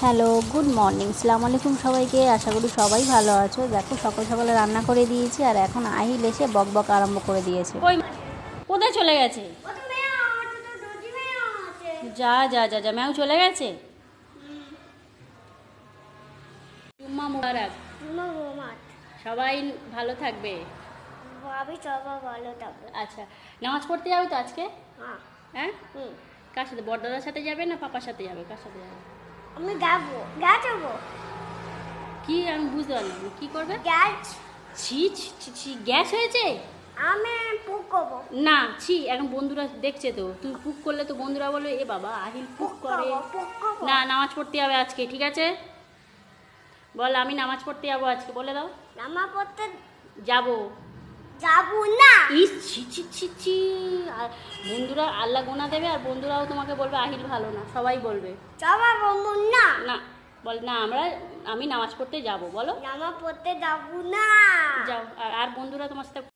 Hello, good morning, আসসালামু আলাইকুম সবাইকে। আশা করি সবাই ভালো আছো। দেখো সকাল সকালে রান্না করে দিয়েছি আর এখন আহিল এসে বকবক আরম্ভ করে দিয়েছে। কই কোথায় চলে গেছে? যা যা যা যা ম্যাও চলে গেছে। জুম্মা মুবারক। সবাই ভালো থাকবে। আচ্ছা, নামাজ পড়তে যাবে তো আজকে? হ্যাঁ, কার সাথে? বড়দাদার সাথে যাবে না পাপার সাথে যাবে? কার সাথে যাবে? আমি যাবো। কি আমি বুঝতে পারলাম না, কি করবে? গ্যাস ছি ছি ছি ছি, গ্যাস হয়েছে? আমি পুক করবো। না ছি, এখন বন্ধুরা দেখছে তো, তুমি পুক করলে তো বন্ধুরা বলবে এ বাবা আহিল পুক করে। না, নামাজ পড়তে হবে আজকে, ঠিক আছে? বল আমি নামাজ পড়তে যাবো আজকে, বলে দাও। নামাজ পড়তে যাবো। যাবো না। ইস ছি ছি ছি ছি, আর বন্ধুরা আল্লাহ গোনা দেবে আর বন্ধুরাও তোমাকে বলবে আহিল ভালো না, সবাই বলবে। যাবো না। না, বল না, আমি নামাজ পড়তে যাবো, বলো। নামাজ পড়তে যাবো না। যাও। আর বন্ধুরা তোমার সাথে